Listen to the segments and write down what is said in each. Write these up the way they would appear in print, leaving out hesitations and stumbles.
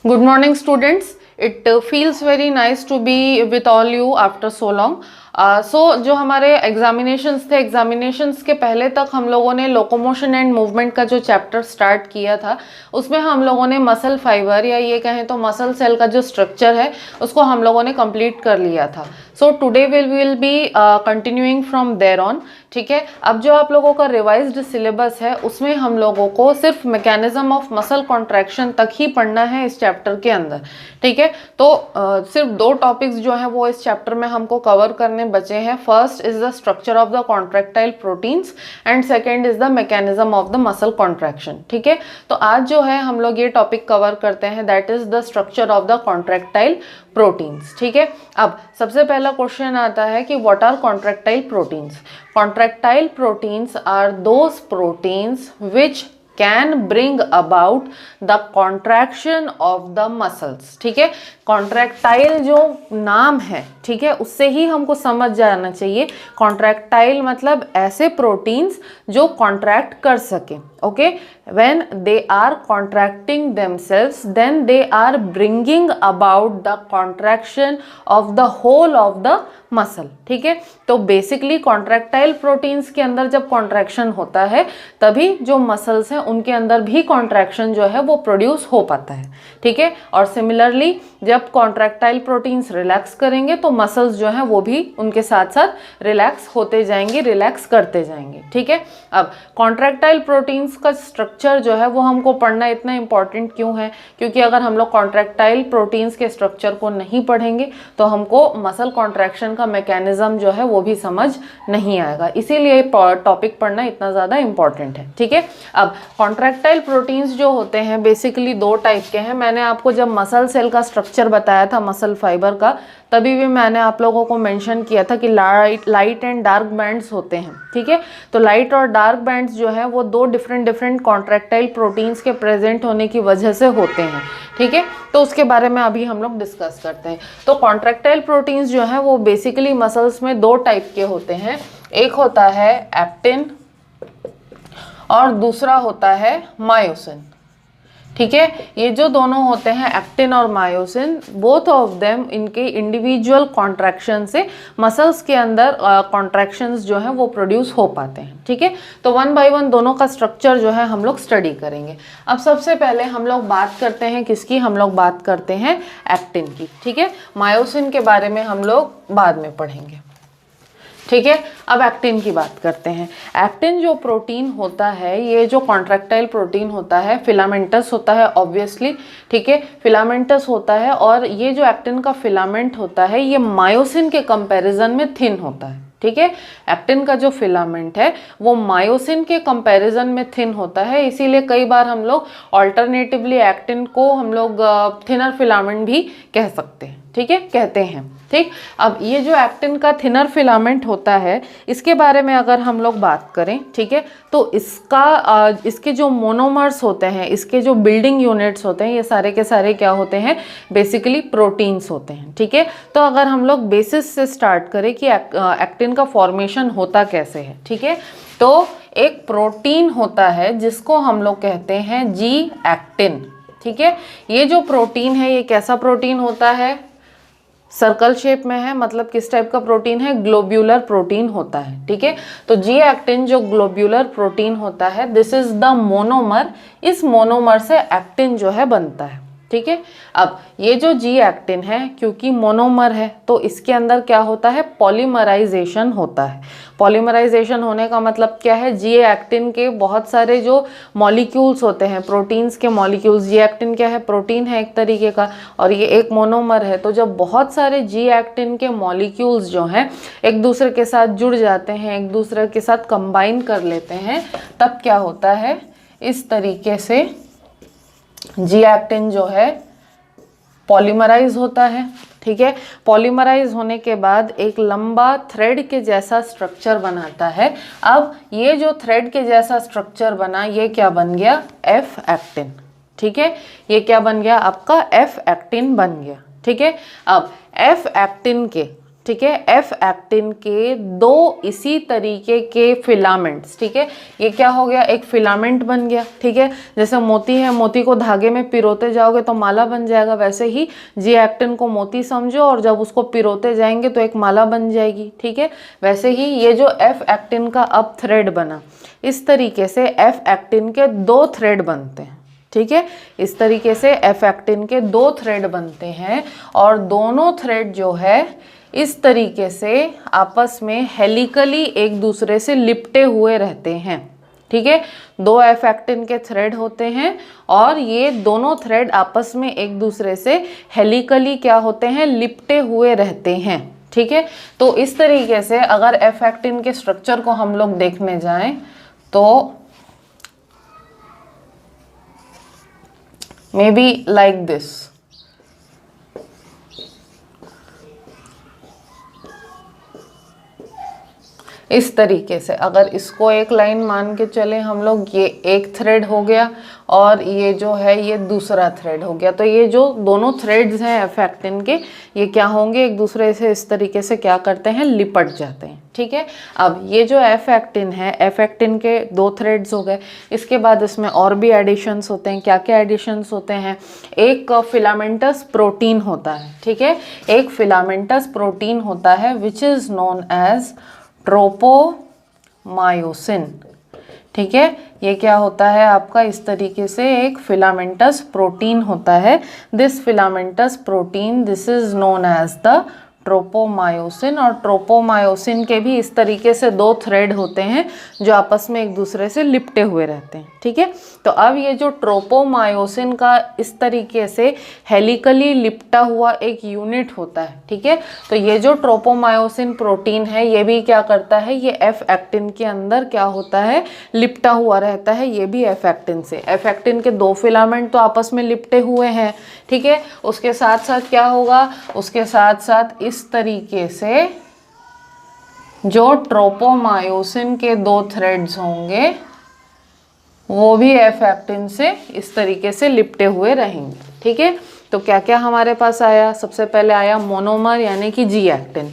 Good morning, students. It feels very nice to be with all you after so long. जो हमारे examinations थे, examinations के पहले तक हम लोगों ने लोकोमोशन एंड मूवमेंट का जो चैप्टर स्टार्ट किया था उसमें हम लोगों ने मसल फाइबर या ये कहें तो मसल सेल का जो स्ट्रक्चर है उसको हम लोगों ने कंप्लीट कर लिया था. So today will be continuing from there on. ठीक है, अब जो आप लोगों का रिवाइज्ड सिलेबस है उसमें हम लोगों को सिर्फ मैकेनिज्म ऑफ मसल कॉन्ट्रैक्शन तक ही पढ़ना है इस चैप्टर के अंदर. ठीक है, तो सिर्फ 2 टॉपिक्स जो हैं वो इस चैप्टर में हमको कवर करने बचे हैं. First is the structure of the contractile proteins and second is the mechanism of the muscle contraction. ठीक है, तो आज जो है हम लोग ये टॉपिक कवर करते हैं, that is the structure of the contractile proteins. ठीक है, अब सबसे पहला क्वेश्चन आता है कि what are contractile proteins. Contractile proteins are those proteins which can bring about the contraction of the muscles. ठीक है, कॉन्ट्रैक्टाइल जो नाम है, ठीक है, उससे ही हमको समझ जाना चाहिए. कॉन्ट्रैक्टाइल मतलब ऐसे प्रोटीन्स जो कॉन्ट्रैक्ट कर सके. Okay, when they are contracting themselves then they are bringing about the contraction of the whole of the muscle. ठीक है, तो बेसिकली कॉन्ट्रैक्टाइल प्रोटीन्स के अंदर जब कॉन्ट्रैक्शन होता है तभी जो मसल्स हैं उनके अंदर भी कॉन्ट्रैक्शन जो है वो प्रोड्यूस हो पाता है. ठीक है, और सिमिलरली जब कॉन्ट्रैक्टाइल प्रोटीन्स रिलैक्स करेंगे तो मसल्स जो हैं वो भी उनके साथ साथ रिलैक्स होते जाएंगे, रिलैक्स करते जाएंगे. ठीक है, अब कॉन्ट्रैक्टाइल प्रोटीन्स का स्ट्रक्चर जो है वो हमको पढ़ना इतना इंपॉर्टेंट क्यों है? क्योंकि अगर हम लोग कॉन्ट्रैक्टाइल प्रोटीन्स के स्ट्रक्चर को नहीं पढ़ेंगे तो हमको मसल कॉन्ट्रैक्शन का मैकेनिज्म जो है वो भी समझ नहीं आएगा. इसीलिए टॉपिक पढ़ना इतना ज़्यादा इंपॉर्टेंट है. ठीक है, अब कॉन्ट्रैक्टाइल प्रोटीन्स जो होते हैं बेसिकली 2 टाइप के हैं. मैंने आपको जब मसल सेल का स्ट्रक्चर बताया था मसल फाइबर का, तभी भी मैंने आप लोगों को मेंशन किया था कि लाइट एंड डार्क बैंड्स होते हैं. ठीक है, तो लाइट और डार्क बैंड्स जो है वो 2 डिफरेंट कॉन्ट्रैक्टाइल प्रोटीन्स के प्रेजेंट होने की वजह से होते हैं. ठीक है, तो उसके बारे में अभी हम लोग डिस्कस करते हैं. तो कॉन्ट्रैक्टाइल प्रोटीन्स जो है वो बेसिकली मसल्स में 2 टाइप के होते हैं. एक होता है एक्टिन और दूसरा होता है मायोसिन. ठीक है, ये जो दोनों होते हैं एक्टिन और मायोसिन, बोथ ऑफ देम इनके इंडिविजुअल कॉन्ट्रैक्शन से मसल्स के अंदर कॉन्ट्रैक्शंस जो हैं वो प्रोड्यूस हो पाते हैं. ठीक है, तो 1 बाय 1 दोनों का स्ट्रक्चर जो है हम लोग स्टडी करेंगे. अब सबसे पहले हम लोग बात करते हैं किसकी? हम लोग बात करते हैं एक्टिन की. ठीक है, मायोसिन के बारे में हम लोग बाद में पढ़ेंगे. ठीक है, अब एक्टिन की बात करते हैं. एक्टिन जो प्रोटीन होता है, ये जो कॉन्ट्रैक्टाइल प्रोटीन होता है, फिलामेंटस होता है ऑब्वियसली. ठीक है, फिलामेंटस होता है और ये जो एक्टिन का फिलामेंट होता है ये मायोसिन के कंपैरिजन में थिन होता है. ठीक है, एक्टिन का जो फिलामेंट है वो मायोसिन के कंपैरिजन में थिन होता है. इसीलिए कई बार हम लोग ऑल्टरनेटिवली एक्टिन को हम लोग थिनर फिलामेंट भी कह सकते हैं. ठीक है, कहते हैं. ठीक, अब ये जो एक्टिन का थिनर फिलामेंट होता है इसके बारे में अगर हम लोग बात करें, ठीक है, तो इसके जो मोनोमर्स होते हैं, इसके जो बिल्डिंग यूनिट्स होते हैं, ये सारे के सारे क्या होते हैं? बेसिकली प्रोटीन्स होते हैं. ठीक है, तो अगर हम लोग बेसिस से स्टार्ट करें कि एक्टिन का फॉर्मेशन होता कैसे है. ठीक है, तो एक प्रोटीन होता है जिसको हम लोग कहते हैं जी एक्टिन. ठीक है, ये जो प्रोटीन है ये कैसा प्रोटीन होता है? सर्कल शेप में है, मतलब किस टाइप का प्रोटीन है? ग्लोब्यूलर प्रोटीन होता है. ठीक है, तो जी एक्टिन जो ग्लोब्यूलर प्रोटीन होता है, दिस इज द मोनोमर. इस मोनोमर से एक्टिन जो है बनता है. ठीक है, अब ये जो जी एक्टिन है क्योंकि मोनोमर है तो इसके अंदर क्या होता है? पॉलीमराइजेशन होता है. पॉलीमराइजेशन होने का मतलब क्या है? जी एक्टिन के बहुत सारे जो मॉलिक्यूल्स होते हैं, प्रोटीन्स के मॉलिक्यूल्स, जी एक्टिन क्या है? प्रोटीन है एक तरीके का, और ये एक मोनोमर है. तो जब बहुत सारे जी एक्टिन के मॉलिक्यूल्स जो हैं एक दूसरे के साथ जुड़ जाते हैं, एक दूसरे के साथ कंबाइन कर लेते हैं, तब क्या होता है? इस तरीके से जी एक्टिन जो है पॉलीमराइज होता है. ठीक है, पॉलीमराइज होने के बाद एक लंबा थ्रेड के जैसा स्ट्रक्चर बनाता है. अब ये जो थ्रेड के जैसा स्ट्रक्चर बना, ये क्या बन गया? F actin. ठीक है, ये क्या बन गया? आपका एफ एक्टिन बन गया. ठीक है, अब एफ एक्टिन के ठीक है, एफ एक्टिन के 2 इसी तरीके के फिलामेंट्स, ठीक है, ये क्या हो गया, एक फिलामेंट बन गया, ठीक है, जैसे मोती है, मोती को धागे में पिरोते जाओगे तो माला बन जाएगा, वैसे ही जी एक्टिन को मोती समझो और जब उसको पिरोते जाएंगे तो एक माला बन जाएगी, ठीक है। वैसे ही ये जो एफ एक्टिन का अब थ्रेड बना, इस तरीके से एफ एक्टिन के 2 थ्रेड बनते हैं, ठीक है, इस तरीके से एफ एक्टिन के 2 थ्रेड बनते हैं और दोनों थ्रेड जो है इस तरीके से आपस में हेलिकली एक दूसरे से लिपटे हुए रहते हैं, ठीक है। 2 एफ एक्टिन के थ्रेड होते हैं और ये दोनों थ्रेड आपस में एक दूसरे से हेलिकली क्या होते हैं, लिपटे हुए रहते हैं, ठीक है। तो इस तरीके से अगर एफ एक्टिन के स्ट्रक्चर को हम लोग देखने जाएं तो मे बी लाइक दिस, इस तरीके से अगर इसको एक लाइन मान के चले हम लोग, ये एक थ्रेड हो गया और ये जो है ये दूसरा थ्रेड हो गया, तो ये जो दोनों थ्रेड्स हैं एफ एक्टिन के, ये क्या होंगे, एक दूसरे से इस तरीके से क्या करते हैं, लिपट जाते हैं, ठीक है। अब ये जो एफ एक्टिन है, एफ एक्टिन के 2 थ्रेड्स हो गए, इसके बाद इसमें और भी एडिशंस होते हैं। क्या क्या एडिशंस होते हैं, एक फिलामेंटस प्रोटीन होता है, ठीक है, एक फिलामेंटस प्रोटीन होता है which is known as tropomyosin, ठीक है। ये क्या होता है आपका, इस तरीके से एक फिलामेंटस प्रोटीन होता है। This filamentous protein, this is known as the tropomyosin. और ट्रोपोमायोसिन के भी इस तरीके से 2 थ्रेड होते हैं जो आपस में एक दूसरे से लिपटे हुए रहते हैं, ठीक है। तो अब ये जो ट्रोपोमायोसिन का इस तरीके से हेलिकली लिपटा हुआ एक यूनिट होता है, ठीक है। तो ये जो ट्रोपोमायोसिन प्रोटीन है ये भी क्या करता है, ये एफ एक्टिन के अंदर क्या होता है, लिपटा हुआ रहता है, ये भी एफ एक्टिन से। एफ एक्टिन के 2 फिलामेंट तो आपस में लिपटे हुए हैं, ठीक है। उसके साथ साथ क्या होगा, उसके साथ साथ इस तरीके से जो ट्रोपोमायोसिन के 2 थ्रेड्स होंगे वो भी एफ एक्टिन से इस तरीके से लिपटे हुए रहेंगे, ठीक है। तो क्या क्या हमारे पास आया, सबसे पहले आया मोनोमर यानी कि जी एक्टिन।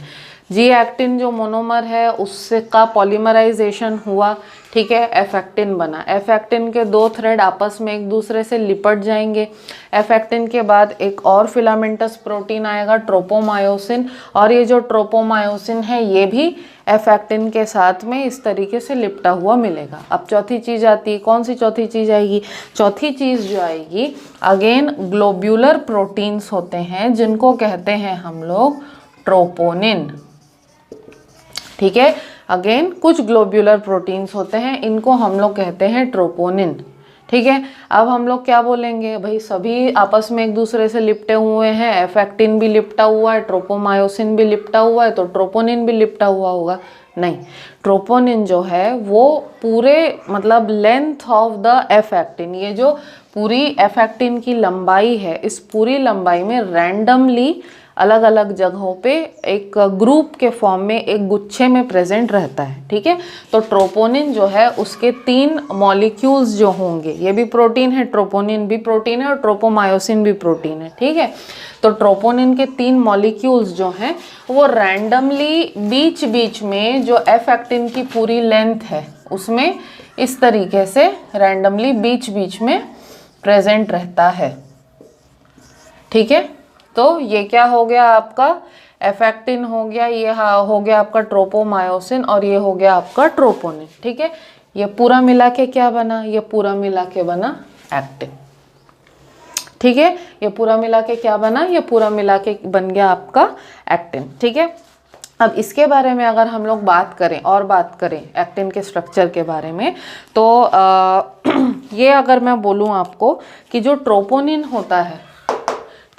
जी एक्टिन जो मोनोमर है उससे का पॉलीमराइजेशन हुआ, ठीक है, एफ एक्टिन बना। एफ एक्टिन के 2 थ्रेड आपस में एक दूसरे से लिपट जाएंगे। एफ एक्टिन के बाद एक और फिलामेंटस प्रोटीन आएगा ट्रोपोमायोसिन, और ये जो ट्रोपोमायोसिन है ये भी एफ एक्टिन के साथ में इस तरीके से लिपटा हुआ मिलेगा। अब चौथी चीज़ आती है, कौन सी चौथी चीज़ आएगी, चौथी चीज़ जो आएगी अगेन ग्लोब्यूलर प्रोटीन्स होते हैं जिनको कहते हैं हम लोग ट्रोपोनिन, ठीक है। अगेन कुछ ग्लोब्यूलर प्रोटीन्स होते हैं, इनको हम लोग कहते हैं ट्रोपोनिन, ठीक है। अब हम लोग क्या बोलेंगे, भाई सभी आपस में एक दूसरे से लिपटे हुए हैं, एफ एक्टिन भी लिपटा हुआ है, ट्रोपोमायोसिन भी लिपटा हुआ है, तो ट्रोपोनिन भी लिपटा हुआ होगा, नहीं। ट्रोपोनिन जो है वो पूरे मतलब length of the F actin, ये जो पूरी एफ एक्टिन की लंबाई है, इस पूरी लंबाई में रैंडमली अलग अलग जगहों पे एक ग्रुप के फॉर्म में एक गुच्छे में प्रेजेंट रहता है, ठीक है। तो ट्रोपोनिन जो है उसके 3 मॉलिक्यूल्स जो होंगे, ये भी प्रोटीन है, ट्रोपोनिन भी प्रोटीन है और ट्रोपोमायोसिन भी प्रोटीन है, ठीक है। तो ट्रोपोनिन के 3 मॉलिक्यूल्स जो हैं वो रैंडमली बीच बीच में जो एफ एक्टिन की पूरी लेंथ है उसमें इस तरीके से रैंडमली बीच बीच में प्रेजेंट रहता है, ठीक है। तो ये क्या हो गया आपका, एफ एक्टिन हो गया, ये हो गया आपका ट्रोपोमायोसिन और ये हो गया आपका ट्रोपोनिन, ठीक है। ये पूरा मिला के क्या बना, ये पूरा मिला के बना एक्टिन, ठीक है। ये पूरा मिला के क्या बना, ये पूरा मिला के बन गया आपका एक्टिन, ठीक है। अब इसके बारे में अगर हम लोग बात करें और बात करें एक्टिन के स्ट्रक्चर के बारे में, तो ये अगर मैं बोलूँ आपको कि जो ट्रोपोनिन होता है,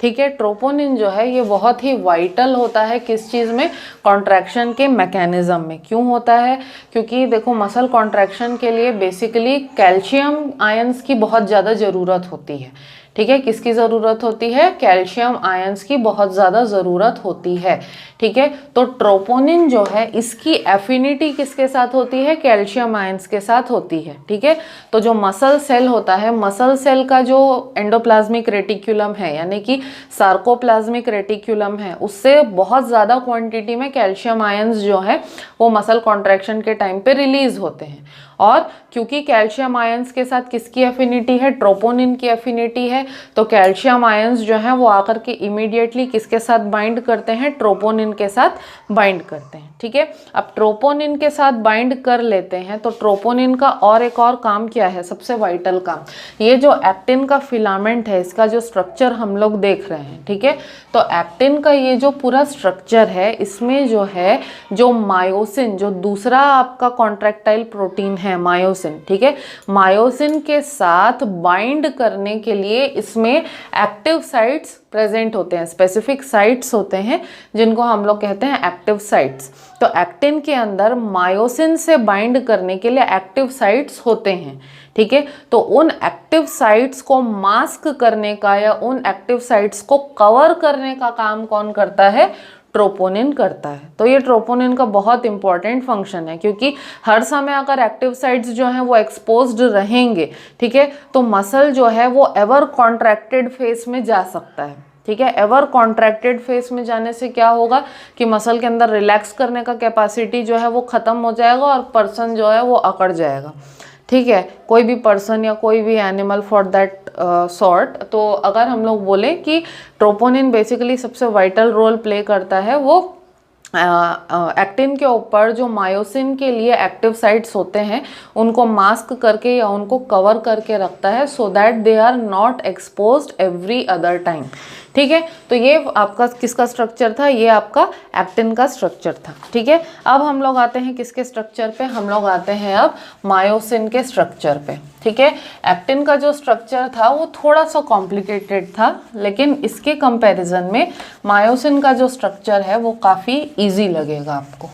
ठीक है, ट्रोपोनिन जो है ये बहुत ही वाइटल होता है किस चीज़ में, कॉन्ट्रैक्शन के मैकेनिज्म में। क्यों होता है, क्योंकि देखो मसल कॉन्ट्रैक्शन के लिए बेसिकली कैल्शियम आयंस की बहुत ज़्यादा ज़रूरत होती है, ठीक है, किसकी ज़रूरत होती है? कैल्शियम आयंस की बहुत ज़्यादा ज़रूरत होती है। ठीक है, तो ट्रोपोनिन जो है इसकी एफिनिटी किसके साथ होती है? कैल्शियम आयंस के साथ होती है। ठीक है, तो जो मसल सेल होता है, मसल सेल का जो एंडोप्लाज्मिक रेटिक्यूलम है यानी कि सार्कोप्लाज्मिक रेटिक्यूलम है, उससे बहुत ज़्यादा क्वांटिटी में कैल्शियम आयंस जो है वो मसल कॉन्ट्रैक्शन के टाइम पे रिलीज होते हैं। और क्योंकि कैल्शियम आयंस के साथ किसकी एफिनिटी है? ट्रोपोनिन की एफिनिटी है, तो कैल्शियम आयंस जो है वो आकर के इमीडिएटली किसके साथ बाइंड करते हैं? ट्रोपोनिन के साथ बाइंड करते हैं। ठीक है, अब ट्रोपोनिन के साथ बाइंड कर लेते हैं तो ट्रोपोनिन का और एक और काम क्या है? सबसे वाइटल काम, ये जो एक्टिन का फिलामेंट है इसका जो स्ट्रक्चर हम लोग देख रहे हैं। ठीक है, तो एक्टिन का ये जो पूरा स्ट्रक्चर है इसमें जो है जो मायोसिन, जो दूसरा आपका कॉन्ट्रैक्टाइल प्रोटीन है मायोसिन, ठीक है, मायोसिन के साथ बाइंड करने के लिए इसमें एक्टिव साइट्स प्रेजेंट होते हैं, स्पेसिफिक साइट्स होते हैं जिनको हम लोग कहते हैं एक्टिव साइट्स। तो एक्टिन के अंदर मायोसिन से बाइंड करने के लिए एक्टिव साइट्स होते हैं। ठीक है, तो उन एक्टिव साइट्स को मास्क करने का या उन एक्टिव साइट्स को कवर करने का काम कौन करता है? ट्रोपोनिन करता है। तो ये ट्रोपोनिन का बहुत इंपॉर्टेंट फंक्शन है, क्योंकि हर समय अगर एक्टिव साइट्स जो हैं वो एक्सपोज्ड रहेंगे, ठीक है, तो मसल जो है वो एवर कॉन्ट्रैक्टेड फेस में जा सकता है। ठीक है, एवर कॉन्ट्रैक्टेड फेस में जाने से क्या होगा कि मसल के अंदर रिलैक्स करने का कैपेसिटी जो है वो ख़त्म हो जाएगा और पर्सन जो है वो अकड़ जाएगा। ठीक है, कोई भी पर्सन या कोई भी एनिमल फॉर दैट सॉर्ट। तो अगर हम लोग बोलें कि ट्रोपोनिन बेसिकली सबसे वाइटल रोल प्ले करता है, वो एक्टिन के ऊपर जो मायोसिन के लिए एक्टिव साइट्स होते हैं उनको मास्क करके या उनको कवर करके रखता है, so that they are not exposed every other time. ठीक है, तो ये आपका किसका स्ट्रक्चर था? ये आपका एक्टिन का स्ट्रक्चर था। ठीक है, अब हम लोग आते हैं किसके स्ट्रक्चर पे? हम लोग आते हैं अब मायोसिन के स्ट्रक्चर पे। ठीक है, एक्टिन का जो स्ट्रक्चर था वो थोड़ा सा कॉम्प्लिकेटेड था, लेकिन इसके कंपैरिजन में मायोसिन का जो स्ट्रक्चर है वो काफ़ी इजी लगेगा आपको।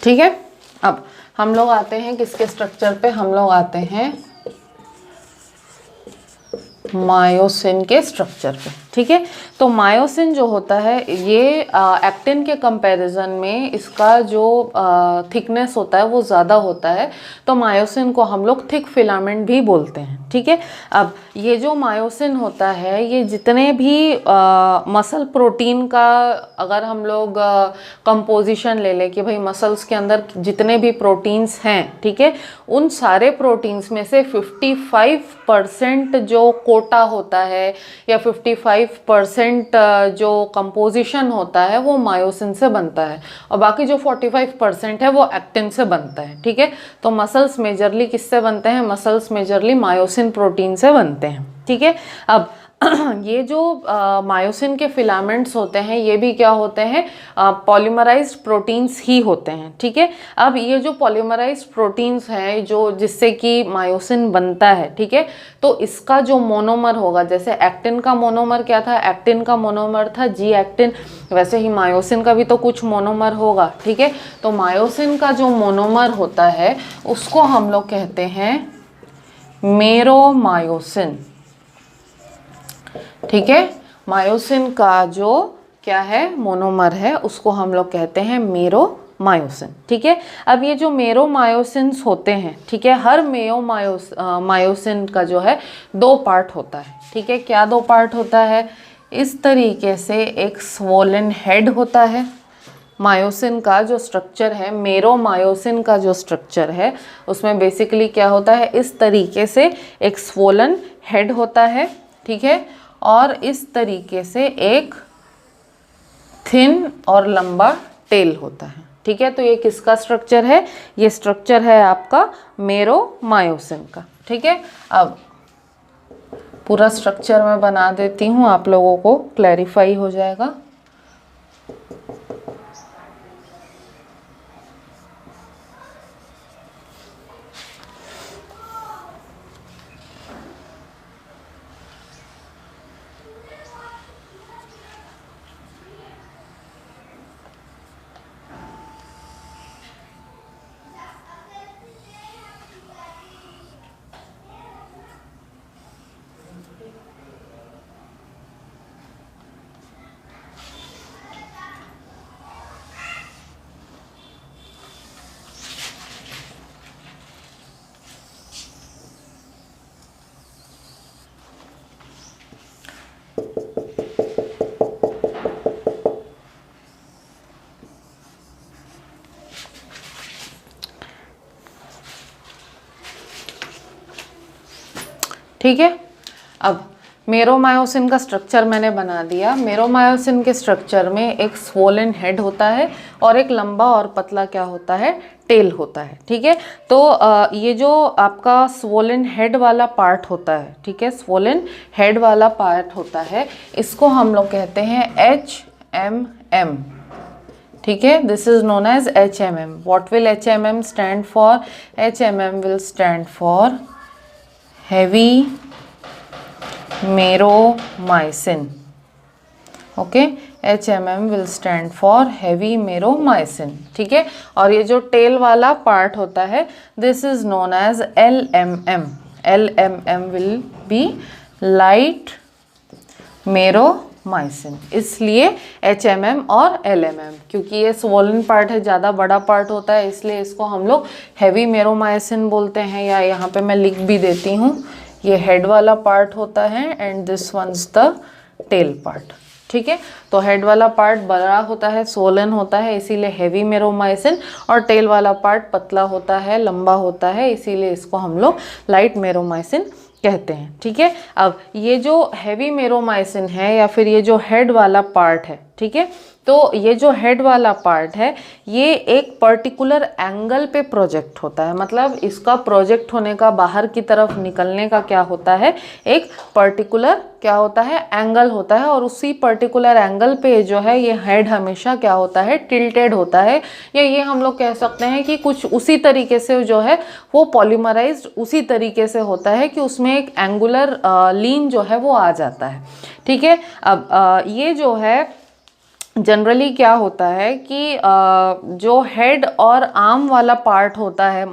ठीक है, अब हम लोग आते हैं किसके स्ट्रक्चर पे? हम लोग आते हैं मायोसिन के स्ट्रक्चर पे। ठीक है, तो मायोसिन जो होता है ये एक्टिन के कंपैरिजन में इसका जो थिकनेस होता है वो ज़्यादा होता है, तो मायोसिन को हम लोग थिक फिलामेंट भी बोलते हैं। ठीक है, अब ये जो मायोसिन होता है ये जितने भी मसल प्रोटीन का अगर हम लोग कंपोजिशन ले लें कि भाई मसल्स के अंदर जितने भी प्रोटीन्स हैं, ठीक है, उन सारे प्रोटीन्स में से 55% जो कोटा होता है या 55% जो कंपोजिशन होता है वो मायोसिन से बनता है, और बाकी जो 45% है वो एक्टिन से बनता है। ठीक है, तो मसल्स मेजरली किससे बनते हैं? मसल्स मेजरली मायोसिन प्रोटीन से बनते हैं। ठीक है, अब ये जो मायोसिन के फिलामेंट्स होते हैं ये भी क्या होते हैं? पॉलीमराइज्ड प्रोटीन्स ही होते हैं। ठीक है, अब ये जो पॉलीमराइज्ड प्रोटीन्स हैं जो जिससे कि मायोसिन बनता है, ठीक है, तो इसका जो मोनोमर होगा, जैसे एक्टिन का मोनोमर क्या था? एक्टिन का मोनोमर था जी एक्टिन, वैसे ही मायोसिन का भी तो कुछ मोनोमर होगा। ठीक है, तो मायोसिन का जो मोनोमर होता है उसको हम लोग कहते हैं मेरोमायोसिन। ठीक है, मायोसिन का जो क्या है मोनोमर है उसको हम लोग कहते हैं मेरोमायोसिन। ठीक है, अब ये जो मेरोमायोसिन्स होते हैं, ठीक है, हर मायोसिन का जो है 2 पार्ट होता है। ठीक है, क्या 2 पार्ट होता है? इस तरीके से एक स्वोलन हेड होता है। मायोसिन का जो स्ट्रक्चर है, मेरोमायोसिन का जो स्ट्रक्चर है उसमें बेसिकली क्या होता है? इस तरीके से एक स्वोलन हेड होता है। ठीक है, और इस तरीके से एक थिन और लंबा टेल होता है। ठीक है, तो ये किसका स्ट्रक्चर है? ये स्ट्रक्चर है आपका मेरोमायोसिन का। ठीक है, अब पूरा स्ट्रक्चर मैं बना देती हूँ, आप लोगों को क्लैरिफाई हो जाएगा। ठीक है। अब मेरोमायोसिन का स्ट्रक्चर मैंने बना दिया। मेरोमायोसिन के स्ट्रक्चर में एक स्वोलन हेड होता है और एक लंबा और पतला क्या होता है, टेल होता है। ठीक है, तो ये जो आपका स्वोलन हेड वाला पार्ट होता है, ठीक है, स्वोलन हेड वाला पार्ट होता है, इसको हम लोग कहते हैं HMM। ठीक है, this is known as HMM। What will HMM stand for? HMM will stand for heavy meromycin। Okay, HMM will stand for heavy meromycin। ठीक है, और ये जो टेल वाला पार्ट होता है, this is known as LMM। LMM will be light meromycin। इसलिए HMM और LMM, क्योंकि ये स्वोलन पार्ट है, ज़्यादा बड़ा पार्ट होता है, इसलिए इसको हम लोग हेवी meromycin बोलते हैं। या यहाँ पे मैं लिख भी देती हूँ, ये हेड वाला पार्ट होता है and this once the tail part. ठीक है, तो हेड वाला पार्ट बड़ा होता है, स्वोलन होता है, इसीलिए हेवी meromycin, और टेल वाला पार्ट पतला होता है, लंबा होता है, इसीलिए इसको हम लोग लाइट meromycin कहते हैं। ठीक है, अब ये जो हेवी meromycin है या फिर ये जो हेड वाला पार्ट है, ठीक है, तो ये जो हेड वाला पार्ट है, ये एक पर्टिकुलर एंगल पे प्रोजेक्ट होता है। मतलब इसका प्रोजेक्ट होने का, बाहर की तरफ निकलने का क्या होता है, एक पर्टिकुलर क्या होता है, एंगल होता है, और उसी पर्टिकुलर एंगल पे जो है ये हेड हमेशा क्या होता है, टिल्टेड होता है, या ये हम लोग कह सकते हैं कि कुछ उसी तरीके से जो है वो पॉलीमराइज्ड उसी तरीके से होता है कि उसमें एक एंगुलर लीन जो है वो आ जाता है। ठीक है, अब ये जो है जनरली क्या होता है कि जो हेड और आर्म वाला पार्ट होता है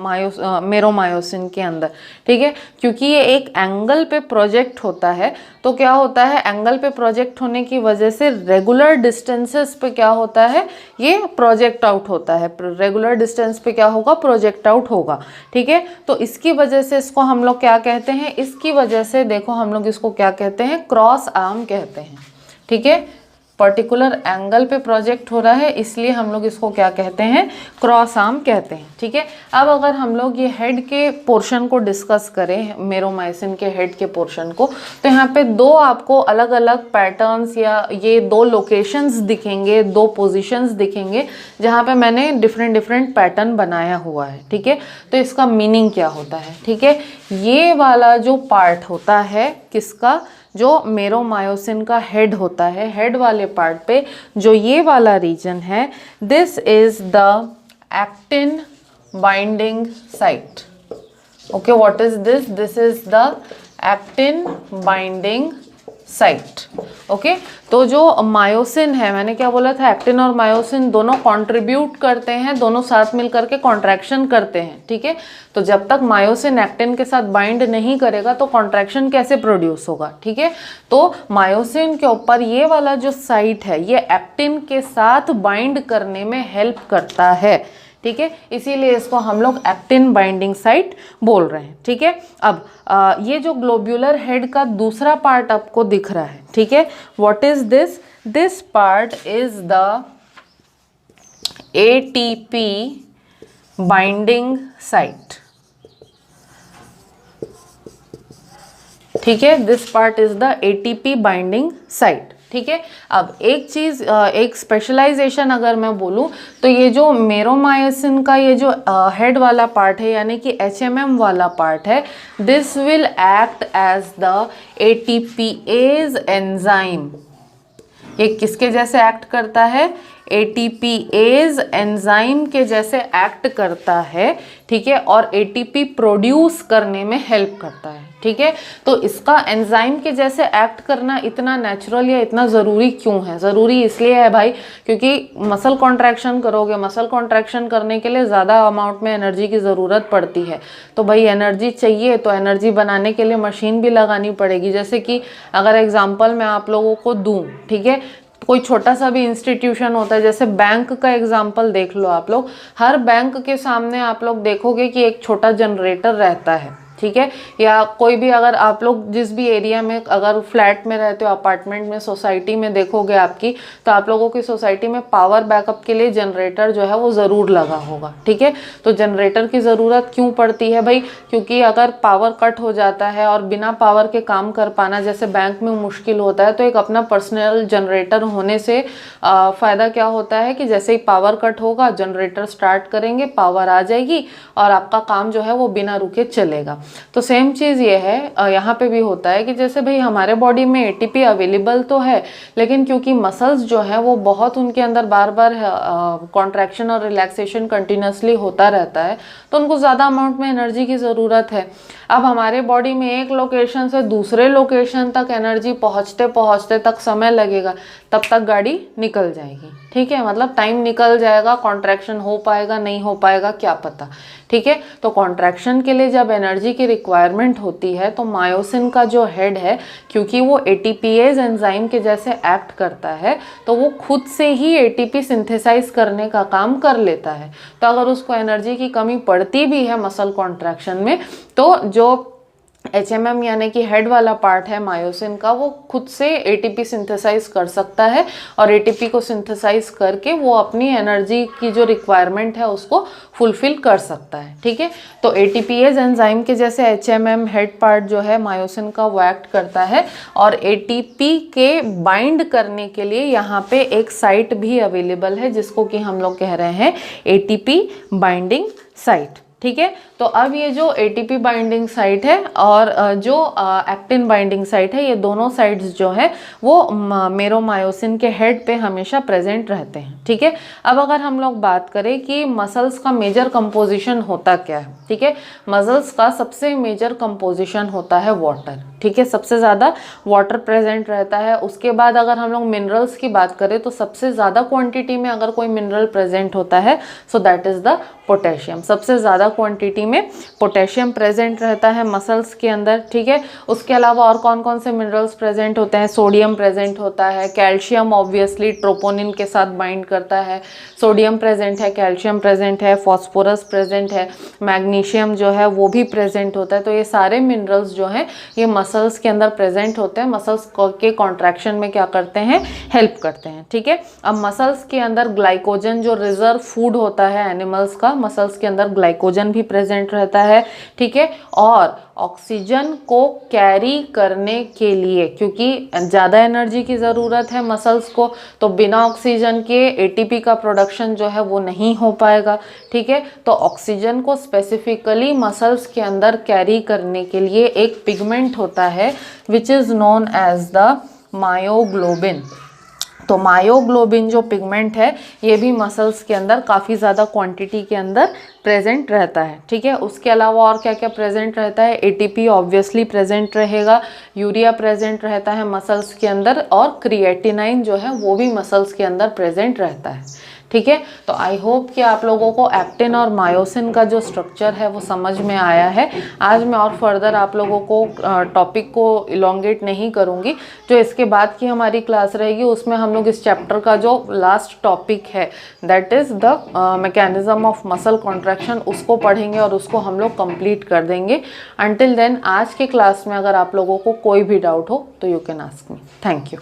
मेरोमायोसिन के अंदर, ठीक है, क्योंकि ये एक एंगल पे प्रोजेक्ट होता है, तो क्या होता है, एंगल पे प्रोजेक्ट होने की वजह से रेगुलर डिस्टेंसेस पे क्या होता है, ये प्रोजेक्ट आउट होता है। रेगुलर डिस्टेंस पे क्या होगा, प्रोजेक्ट आउट होगा। ठीक है, तो इसकी वजह से इसको हम लोग क्या कहते हैं, इसकी वजह से देखो हम लोग इसको क्या कहते हैं, क्रॉस आर्म कहते हैं। ठीक है, पर्टिकुलर एंगल पे प्रोजेक्ट हो रहा है, इसलिए हम लोग इसको क्या कहते हैं, क्रॉस आर्म कहते हैं। ठीक है, अब अगर हम लोग ये हेड के पोर्शन को डिस्कस करें, मेरोमाइसिन के हेड के पोर्शन को, तो यहाँ पे दो आपको अलग अलग पैटर्न्स या ये दो लोकेशंस दिखेंगे, दो पोजीशंस दिखेंगे, जहाँ पे मैंने डिफरेंट डिफरेंट पैटर्न बनाया हुआ है। ठीक है, तो इसका मीनिंग क्या होता है? ठीक है, ये वाला जो पार्ट होता है किसका, जो मेरोमायोसिन का हेड होता है, हेड वाले पार्ट पे जो ये वाला रीजन है, this is the actin binding site. Okay, what is this? This is the actin binding site. Okay, तो जो मायोसिन है, मैंने क्या बोला था, एक्टिन और मायोसिन दोनों कंट्रीब्यूट करते हैं, दोनों साथ मिल करके कॉन्ट्रैक्शन करते हैं। ठीक है, तो जब तक मायोसिन एक्टिन के साथ बाइंड नहीं करेगा तो कॉन्ट्रैक्शन कैसे प्रोड्यूस होगा? ठीक है, तो मायोसिन के ऊपर ये वाला जो साइट है, ये एक्टिन के साथ बाइंड करने में हेल्प करता है। ठीक है, इसीलिए इसको हम लोग एक्टिन बाइंडिंग साइट बोल रहे हैं। ठीक है, अब ये जो ग्लोब्यूलर हेड का दूसरा पार्ट आपको दिख रहा है, ठीक है, what is this? This part is the ATP binding site. ठीक है, this part is the ATP binding site. ठीक है, अब एक चीज़, एक स्पेशलाइजेशन अगर मैं बोलूँ, तो ये जो मेरोमायोसिन का ये जो हेड वाला पार्ट है, यानी कि HMM वाला पार्ट है, this will act as the ATPase enzyme. ये किसके जैसे एक्ट करता है? ATPase एंजाइम के जैसे एक्ट करता है। ठीक है, और ATP प्रोड्यूस करने में हेल्प करता है। ठीक है, तो इसका एंजाइम के जैसे एक्ट करना इतना नेचुरल या इतना ज़रूरी क्यों है? ज़रूरी इसलिए है भाई, क्योंकि मसल कॉन्ट्रैक्शन करोगे, मसल कॉन्ट्रैक्शन करने के लिए ज़्यादा अमाउंट में एनर्जी की ज़रूरत पड़ती है। तो भाई एनर्जी चाहिए, तो एनर्जी बनाने के लिए मशीन भी लगानी पड़ेगी। जैसे कि अगर एग्जाम्पल मैं आप लोगों को दूँ, ठीक है, कोई छोटा सा भी इंस्टीट्यूशन होता है, जैसे बैंक का एग्जांपल देख लो आप लोग, हर बैंक के सामने आप लोग देखोगे कि एक छोटा जनरेटर रहता है। ठीक है। या कोई भी अगर आप लोग जिस भी एरिया में अगर फ्लैट में रहते हो, अपार्टमेंट में, सोसाइटी में देखोगे आपकी, तो आप लोगों की सोसाइटी में पावर बैकअप के लिए जनरेटर जो है वो ज़रूर लगा होगा, ठीक है। तो जनरेटर की ज़रूरत क्यों पड़ती है भाई? क्योंकि अगर पावर कट हो जाता है और बिना पावर के काम कर पाना जैसे बैंक में मुश्किल होता है, तो एक अपना पर्सनल जनरेटर होने से फ़ायदा क्या होता है कि जैसे ही पावर कट होगा जनरेटर स्टार्ट करेंगे, पावर आ जाएगी और आपका काम जो है वो बिना रुके चलेगा। तो सेम चीज़ ये है, यहाँ पे भी होता है कि जैसे भाई हमारे बॉडी में एटीपी अवेलेबल तो है, लेकिन क्योंकि मसल्स जो है वो बहुत उनके अंदर बार बार कॉन्ट्रैक्शन और रिलैक्सेशन कंटिन्यूसली होता रहता है, तो उनको ज़्यादा अमाउंट में एनर्जी की ज़रूरत है। अब हमारे बॉडी में एक लोकेशन से दूसरे लोकेशन तक एनर्जी पहुँचते पहुँचते तक समय लगेगा, तब तक गाड़ी निकल जाएगी, ठीक है। मतलब टाइम निकल जाएगा, कॉन्ट्रैक्शन हो पाएगा नहीं हो पाएगा क्या पता, ठीक है। तो कॉन्ट्रैक्शन के लिए जब एनर्जी की रिक्वायरमेंट होती है तो मायोसिन का जो हेड है, क्योंकि वो एटीपीएज एंजाइम के जैसे एक्ट करता है, तो वो खुद से ही एटीपी सिंथेसाइज करने का काम कर लेता है। तो अगर उसको एनर्जी की कमी पड़ती भी है मसल कॉन्ट्रैक्शन में, तो जो HMM यानी कि हेड वाला पार्ट है मायोसिन का, वो खुद से एटीपी सिंथेसाइज कर सकता है और एटीपी को सिंथेसाइज करके वो अपनी एनर्जी की जो रिक्वायरमेंट है उसको फुलफिल कर सकता है, ठीक है। तो एटीपीएज एंजाइम के जैसे HMM हेड पार्ट जो है मायोसिन का वो एक्ट करता है, और एटीपी के बाइंड करने के लिए यहाँ पे एक साइट भी अवेलेबल है जिसको कि हम लोग कह रहे हैं एटीपी बाइंडिंग साइट, ठीक है। तो अब ये जो एटीपी बाइंडिंग साइट है और जो एक्टिन बाइंडिंग साइट है, ये दोनों साइट्स जो है वो मेरोमायोसिन के हेड पे हमेशा प्रेजेंट रहते हैं, ठीक है। अब अगर हम लोग बात करें कि मसल्स का मेजर कंपोजिशन होता क्या है, ठीक है। मसल्स का सबसे मेजर कंपोजिशन होता है वाटर, ठीक है। सबसे ज़्यादा वाटर प्रेजेंट रहता है। उसके बाद अगर हम लोग मिनरल्स की बात करें तो सबसे ज़्यादा क्वांटिटी में अगर कोई मिनरल प्रेजेंट होता है so that is the potassium. सबसे ज़्यादा क्वांटिटी में पोटेशियम प्रेजेंट रहता है मसल्स के अंदर, ठीक है। उसके अलावा और कौन कौन से मिनरल्स प्रेजेंट होते हैं? सोडियम प्रेजेंट होता है, कैल्शियम ऑब्वियसली ट्रोपोनिन के साथ बाइंड करता है, सोडियम प्रेजेंट है, कैल्शियम प्रेजेंट है, फॉस्फोरस प्रेजेंट है, मैग्नीशियम जो है वो भी प्रेजेंट होता है। तो ये सारे मिनरल्स जो हैं ये मसल्स के अंदर प्रेजेंट होते हैं, मसल्स के कॉन्ट्रैक्शन में क्या करते हैं? हेल्प करते हैं, ठीक है। अब मसल्स के अंदर ग्लाइकोजन जो रिजर्व फूड होता है एनिमल्स का, मसल्स के अंदर ग्लाइकोजन भी प्रेजेंट रहता है, ठीक है। और ऑक्सीजन को कैरी करने के लिए, क्योंकि ज़्यादा एनर्जी की ज़रूरत है मसल्स को, तो बिना ऑक्सीजन के एटीपी का प्रोडक्शन जो है वो नहीं हो पाएगा, ठीक है। तो ऑक्सीजन को स्पेसिफिकली मसल्स के अंदर कैरी करने के लिए एक पिगमेंट होता है which is known as the myoglobin. तो मायोग्लोबिन जो पिगमेंट है ये भी मसल्स के अंदर काफ़ी ज़्यादा क्वांटिटी के अंदर प्रेजेंट रहता है, ठीक है। उसके अलावा और क्या क्या प्रेजेंट रहता है? एटीपी ऑब्वियसली प्रेजेंट रहेगा, यूरिया प्रेजेंट रहता है मसल्स के अंदर, और क्रिएटिनाइन जो है वो भी मसल्स के अंदर प्रेजेंट रहता है, ठीक है। तो आई होप कि आप लोगों को एक्टिन और मायोसिन का जो स्ट्रक्चर है वो समझ में आया है। आज मैं और फर्दर आप लोगों को टॉपिक को इलोंगेट नहीं करूँगी। जो इसके बाद की हमारी क्लास रहेगी उसमें हम लोग इस चैप्टर का जो लास्ट टॉपिक है that is the mechanism of muscle contraction, उसको पढ़ेंगे और उसको हम लोग कंप्लीट कर देंगे। अंटिल देन आज के क्लास में अगर आप लोगों को कोई भी डाउट हो तो you can ask me. Thank you.